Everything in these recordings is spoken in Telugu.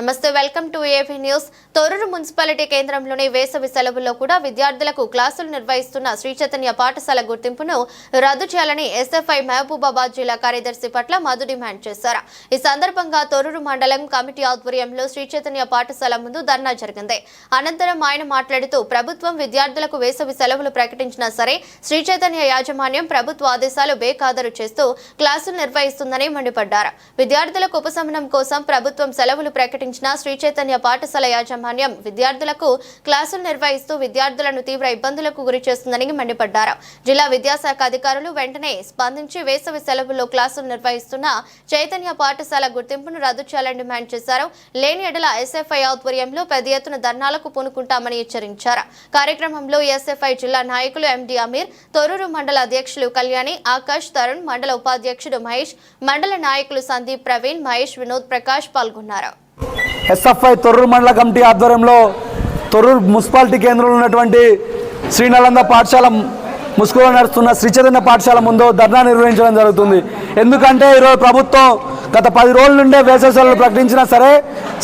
నమస్తే, welcome to AP news. Thorrur municipality కేంద్రంలోని వేసవి సెలవుల్లో కూడా విద్యార్థులకు క్లాసులు నిర్వహిస్తున్న శ్రీ చైతన్య పాఠశాల గుర్తింపును రద్దు చేయాలని ఎస్ఎఫ్ఐ మహబూబాబాద్ జిల్లా కార్యదర్శి పట్ల మధు డిమాండ్ చేశారు. ఈ సందర్భంగా తొర్రూరు మండలం కమిటీ ఆధ్వర్యంలో శ్రీ చైతన్య పాఠశాల ముందు ధర్నా జరిగింది. అనంతరం ఆయన మాట్లాడుతూ ప్రభుత్వం విద్యార్థులకు వేసవి సెలవులు ప్రకటించినా సరే శ్రీ చైతన్య యాజమాన్యం ప్రభుత్వ ఆదేశాలు బేఖాతరు చేస్తూ క్లాసులు నిర్వహిస్తుందని మండిపడ్డారు. విద్యార్థులకు ఉపశమనం కోసం ప్రభుత్వం సెలవులు ప్రకటించిన శ్రీ చైతన్య పాఠశాల యాజమాన్యం విద్యార్థులకు క్లాసులు నిర్వహిస్తూ విద్యార్థులను తీవ్ర ఇబ్బందులకు గురి చేస్తుందని మండిపడ్డారు. జిల్లా విద్యాశాఖ అధికారులు వెంటనే స్పందించి వేసవి సెలవుల్లో క్లాసులు నిర్వహిస్తున్న చైతన్య పాఠశాల గుర్తింపును రద్దు చేయాలని డిమాండ్ చేశారు. లేని ఎడల ఎస్ఎఫ్ఐ ఆధ్వర్యంలో పెద్ద ఎత్తున ధర్నాలకు పూనుకుంటామని హెచ్చరించారు. కార్యక్రమంలో ఎస్ఎఫ్ఐ జిల్లా నాయకులు ఎండి అమీర్, తొర్రూరు మండల అధ్యక్షులు కళ్యాణి, ఆకాష్, తరుణ్, మండల ఉపాధ్యక్షుడు మహేష్, మండల నాయకులు సందీప్, ప్రవీణ్, మహేష్, వినోద్, ప్రకాష్ పాల్గొన్నారు. ఎస్ఎఫ్ఐ తొర్రూరు మండల కమిటీ ఆధ్వర్యంలో తొర్రూరు మున్సిపాలిటీ కేంద్రంలో ఉన్నటువంటి శ్రీ నలంద పాఠశాల ముసుగులో నడుస్తున్న శ్రీ చైతన్య పాఠశాల ముందు ధర్నా నిర్వహించడం జరుగుతుంది. ఎందుకంటే ఈరోజు ప్రభుత్వం గత 10 రోజుల నుండే వేసవి సెలవులు ప్రకటించినా సరే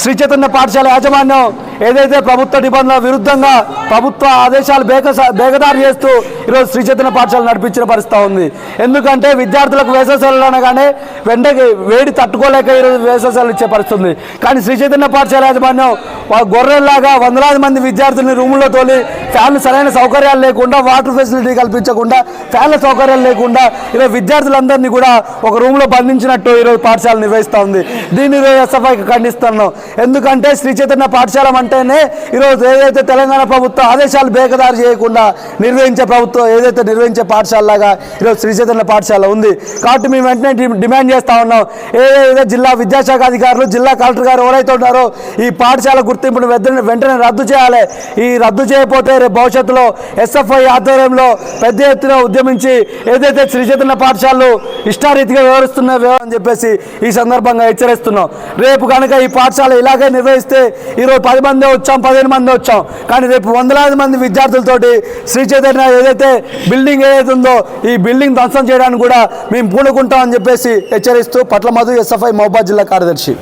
శ్రీ చైతన్య పాఠశాల యాజమాన్యం ఏదైతే ప్రభుత్వ నిబంధనల విరుద్ధంగా ప్రభుత్వ ఆదేశాలు బేగదారి చేస్తూ ఈరోజు శ్రీ చైతన్య పాఠశాల నడిపించిన పరిస్థితి ఉంది. ఎందుకంటే విద్యార్థులకు వేసవి సెలవులు అనగానే వెంటనే వేడి తట్టుకోలేక ఈరోజు వేసవి సెలవులు ఇచ్చే పరిస్థితి ఉంది. కానీ శ్రీ చైతన్య పాఠశాల యాజమాన్యం గొర్రెల్లాగా వందలాది మంది విద్యార్థుల్ని రూముల్లో తోలి ఫ్యాన్లు సరైన సౌకర్యాలు లేకుండా, వాటర్ ఫెసిలిటీ కల్పించకుండా, ఫ్యాన్ల సౌకర్యాలు లేకుండా ఈరోజు విద్యార్థులందరినీ కూడా ఒక రూమ్లో బంధించినట్టు ఈరోజు పాఠశాల నిర్వహిస్తూ ఉంది. దీన్ని ఈరోజు ఎస్ఎఫ్ఐకి ఖండిస్తున్నాం. ఎందుకంటే శ్రీ చైతన్య పాఠశాల అంటేనే ఈరోజు ఏదైతే తెలంగాణ ప్రభుత్వం ఆదేశాలు బేఖదారు చేయకుండా నిర్వహించే ప్రభుత్వం ఏదైతే నిర్వహించే పాఠశాలలాగా ఈరోజు శ్రీ చైతన్య పాఠశాల ఉంది. కాబట్టి మేము వెంటనే డిమాండ్ చేస్తూ ఉన్నాం. ఏదైతే జిల్లా విద్యాశాఖ అధికారులు, జిల్లా కలెక్టర్ గారు ఎవరైతే ఉన్నారో ఈ పాఠశాల గుర్తింపును వెంటనే రద్దు చేయాలి. ఈ రద్దు చేయకపోతే రేపు భవిష్యత్తులో ఎస్ఎఫ్ఐ ఆధ్వర్యంలో పెద్ద ఎత్తున ఉద్యమించి ఏదైతే శ్రీ చైతన్య పాఠశాలలు ఇష్టారీతిగా వ్యవహరిస్తున్నాయో అని చెప్పేసి ఈ సందర్భంగా హెచ్చరిస్తున్నాం. రేపు కనుక ఈ పాఠశాల ఇలాగే నిర్వహిస్తే ఈరోజు 10 మంది వచ్చాం, 15 మంది వచ్చాం, కానీ రేపు వందలాది మంది విద్యార్థులతోటి శ్రీ చైతన్య ఏదైతే బిల్డింగ్ ఏదైతే ఉందో ఈ బిల్డింగ్ ధ్వంసం చేయడానికి కూడా మేము పూనుకుంటామని చెప్పేసి హెచ్చరిస్తూ పట్ల మధు, ఎస్ఎఫ్ఐ మహబూబాబాద్ జిల్లా కార్యదర్శి.